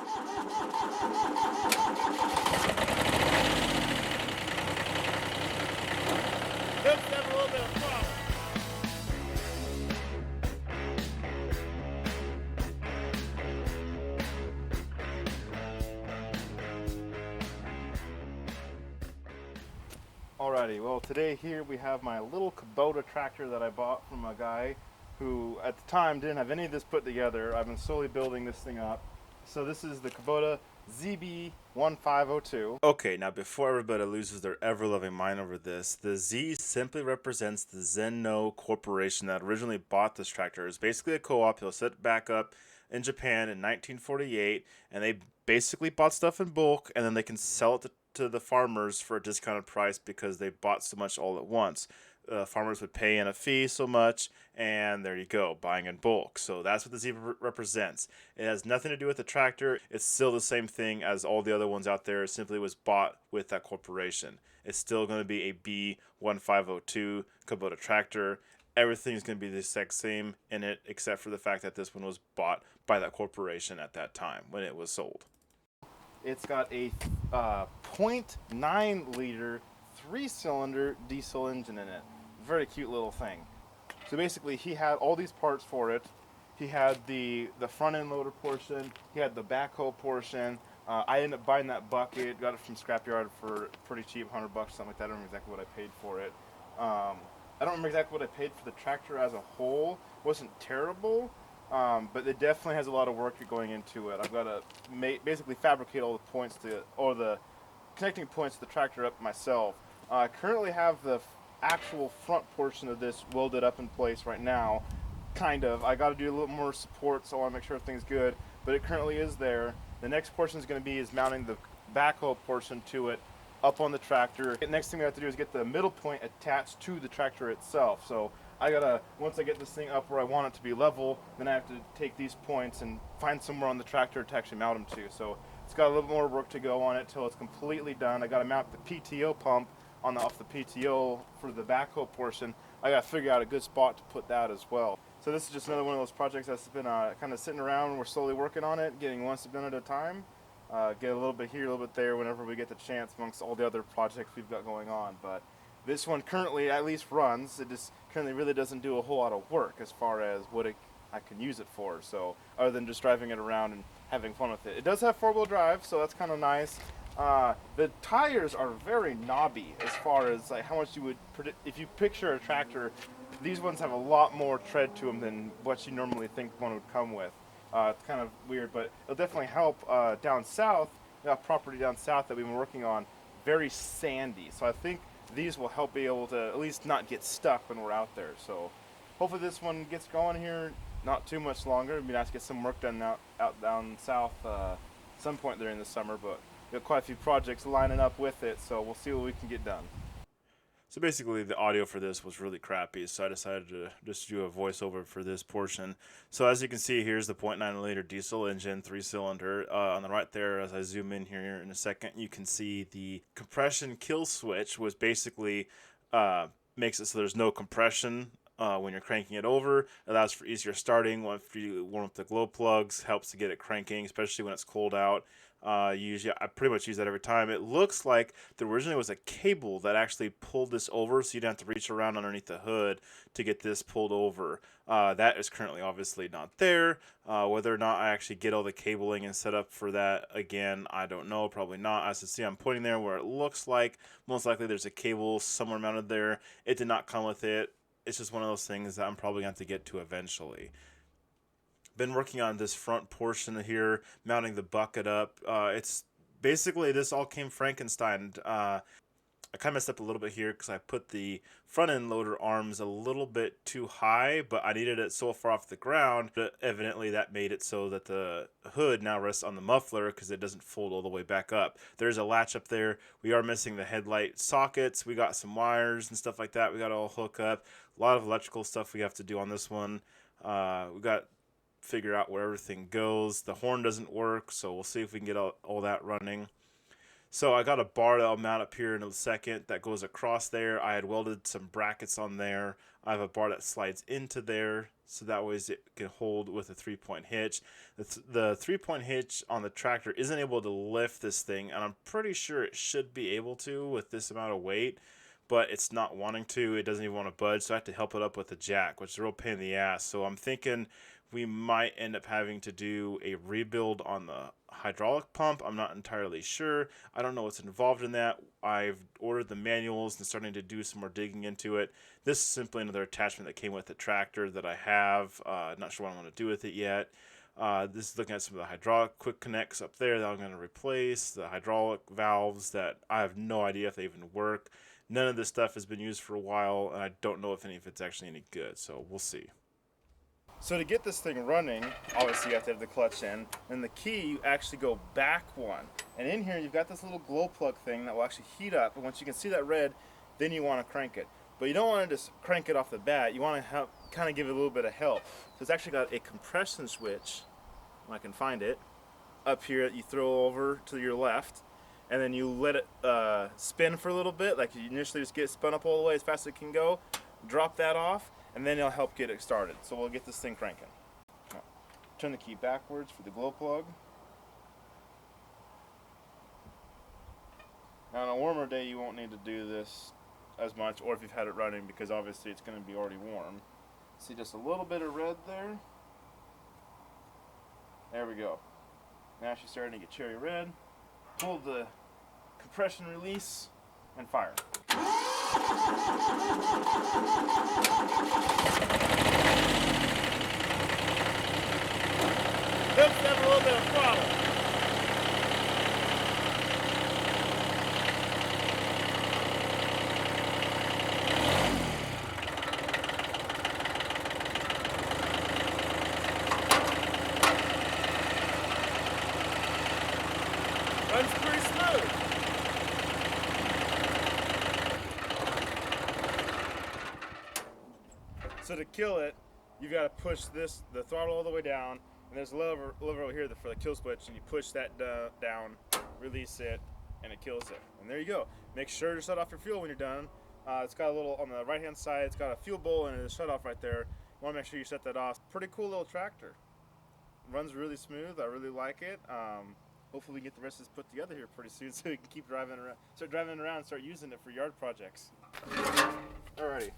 Let's have a little bit of fun. Alrighty, well today here we have my little Kubota tractor that I bought from a guy who at the time didn't have any of this put together. I've been slowly building this thing up. So this is the Kubota ZB1502. Okay, now before everybody loses their ever-loving mind over this, the Z simply represents the Zenno Corporation that originally bought this tractor. It's basically a co-op. It'll set back up in Japan in 1948, and they basically bought stuff in bulk, and then they can sell it to the farmers for a discounted price because they bought so much all at once. Farmers would pay in a fee so much, and there you go, buying in bulk. So that's what the Z represents. It has nothing to do with the tractor. It's still the same thing as all the other ones out there. It simply was bought with that corporation. It's still going to be a B1502 Kubota tractor. Everything's going to be the exact same in it, except for the fact that this one was bought by that corporation at that time when it was sold. It's got a 0.9 liter 3-cylinder diesel engine in it. Very cute little thing. So basically he had all these parts for it. He had the front end loader portion, he had the backhoe portion. I ended up buying that bucket, got it from Scrapyard for pretty cheap, $100, something like that. I don't remember exactly what I paid for it. I don't remember exactly what I paid for the tractor as a whole. It wasn't terrible. But it definitely has a lot of work going into it. I've got to basically fabricate all the points or the connecting points to the tractor up myself. I currently have the actual front portion of this welded up in place right now. Kind of. I got to do a little more support, so I want to make sure everything's good. But it currently is there. The next portion is going to be mounting the backhoe portion to it up on the tractor. The next thing we have to do is get the middle point attached to the tractor itself. So once I get this thing up where I want it to be level, then I have to take these points and find somewhere on the tractor to actually mount them to. So it's got a little more work to go on it till it's completely done. I got to mount the PTO pump off the PTO for the backhoe portion. I got to figure out a good spot to put that as well. So this is just another one of those projects that's been kind of sitting around. We're slowly working on it, getting one step done at a time. Get a little bit here, a little bit there whenever we get the chance amongst all the other projects we've got going on. But this one currently at least runs. It just currently really doesn't do a whole lot of work as far as what I can use it for. So other than just driving it around and having fun with it. It does have 4-wheel drive, so that's kind of nice. The tires are very knobby as far as like how much you would predict. If you picture a tractor, these ones have a lot more tread to them than what you normally think one would come with. It's kind of weird, but it'll definitely help down south. We got property down south that we've been working on, very sandy. So I think these will help be able to at least not get stuck when we're out there. So hopefully this one gets going here not too much longer. It'd be nice to get some work done out down south some point during the summer, but we got quite a few projects lining up with it, so we'll see what we can get done. So basically the audio for this was really crappy, so I decided to just do a voiceover for this portion. So as you can see, here's the 0.9 liter diesel engine, 3-cylinder. On the right there, as I zoom in here in a second, you can see the compression kill switch, was basically makes it so there's no compression when you're cranking it over. It allows for easier starting. Once you warm up the glow plugs, helps to get it cranking, especially when it's cold out. I pretty much use that every time. It looks like there originally was a cable that actually pulled this over, so you'd have to reach around underneath the hood to get this pulled over. That is currently obviously not there. Whether or not I actually get all the cabling and set up for that again, I don't know. Probably not. As you see, I'm pointing there where it looks like most likely there's a cable somewhere mounted there. It did not come with it. It's just one of those things that I'm probably going to have to get to eventually. Been working on this front portion here, mounting the bucket up. It's basically, this all came Frankenstein. I kind of messed up a little bit here because I put the front end loader arms a little bit too high, but I needed it so far off the ground. But evidently that made it so that the hood now rests on the muffler because it doesn't fold all the way back up. There's a latch up there. We are missing the headlight sockets. We got some wires and stuff like that. We got to all hook up. A lot of electrical stuff we have to do on this one. We got figure out where everything goes. The horn doesn't work, so we'll see if we can get all that running. So I got a bar that I'll mount up here in a second that goes across there. I had welded some brackets on there. I have a bar that slides into there, so that way it can hold with a 3-point hitch. The 3-point hitch on the tractor isn't able to lift this thing, and I'm pretty sure it should be able to with this amount of weight, but it's not wanting to. It doesn't even want to budge, so I have to help it up with a jack, which is a real pain in the ass. So I'm thinking we might end up having to do a rebuild on the hydraulic pump. I'm not entirely sure. I don't know what's involved in that. I've ordered the manuals and starting to do some more digging into it. This is simply another attachment that came with the tractor that I have. Not sure what I want to do with it yet. This is looking at some of the hydraulic quick connects up there that I'm going to replace, the hydraulic valves that I have no idea if they even work. None of this stuff has been used for a while, and I don't know if any of it's actually any good, so we'll see. So to get this thing running, obviously you have to have the clutch in, and the key, you actually go back one. And in here you've got this little glow plug thing that will actually heat up, and once you can see that red, then you want to crank it. But you don't want to just crank it off the bat, you want to kind of give it a little bit of help. So it's actually got a compression switch, when I can find it, up here that you throw over to your left, and then you let it spin for a little bit, like you initially just get it spun up all the way as fast as it can go, drop that off, and then it'll help get it started. So we'll get this thing cranking. Now, turn the key backwards for the glow plug. Now on a warmer day you won't need to do this as much, or if you've had it running, because obviously it's going to be already warm. See just a little bit of red there? There we go. Now she's starting to get cherry red. Pull the compression release and fire. Let's have a little bit of throttle. Runs pretty smooth. So to kill it, you got to push the throttle all the way down, and there's a lever over here for the kill switch, and you push that down, release it, and it kills it. And there you go. Make sure to shut off your fuel when you're done. It's got a little, on the right hand side, it's got a fuel bowl and a shut off right there. You want to make sure you shut that off. Pretty cool little tractor. Runs really smooth. I really like it. Hopefully we can get the rest of this put together here pretty soon so we can keep driving around, and start using it for yard projects. Alrighty.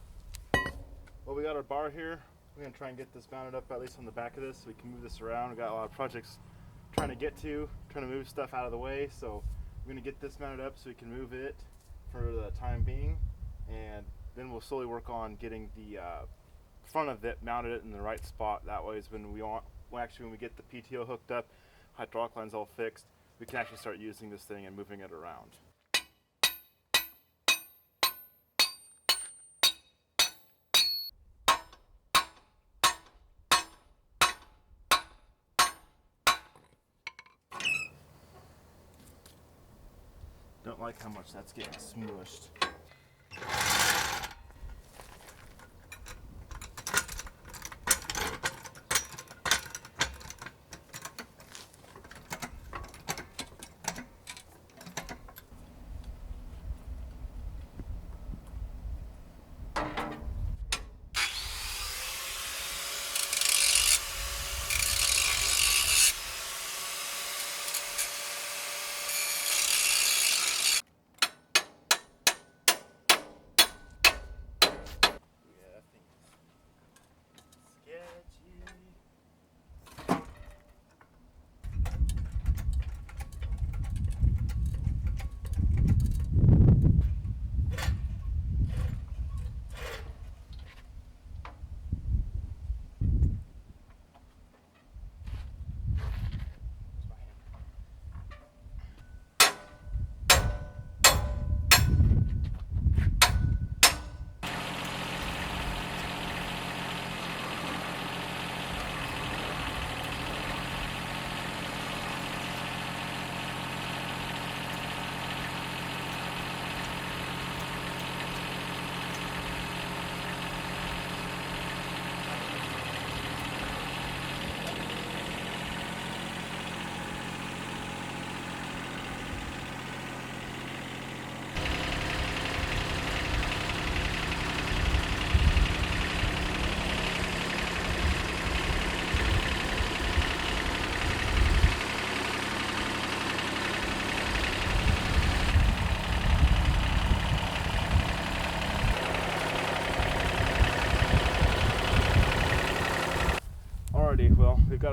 Well, we got our bar here. We're gonna try and get this mounted up at least on the back of this so we can move this around. We got a lot of projects trying to move stuff out of the way. So we're gonna get this mounted up so we can move it for the time being, and then we'll slowly work on getting the front of it mounted in the right spot. That way is when we get the PTO hooked up, hydraulic lines all fixed, we can actually start using this thing and moving it around. Don't like how much that's getting smooshed.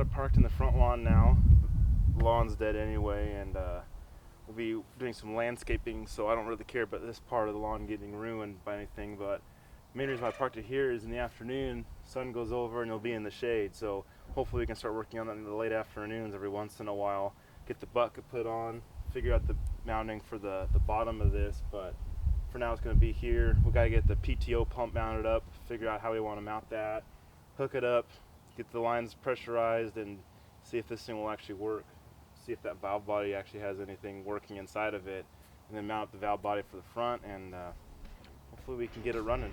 got it parked in the front lawn now. The lawn's dead anyway, and we'll be doing some landscaping, so I don't really care about this part of the lawn getting ruined by anything. But the main reason I parked it here is in the afternoon, sun goes over and it'll be in the shade. So hopefully we can start working on that in the late afternoons every once in a while. Get the bucket put on, figure out the mounting for the bottom of this, but for now it's going to be here. We got to get the PTO pump mounted up, figure out how we want to mount that, hook it up, get the lines pressurized, and see if this thing will actually work. See if that valve body actually has anything working inside of it, and then mount the valve body for the front, and hopefully we can get it running.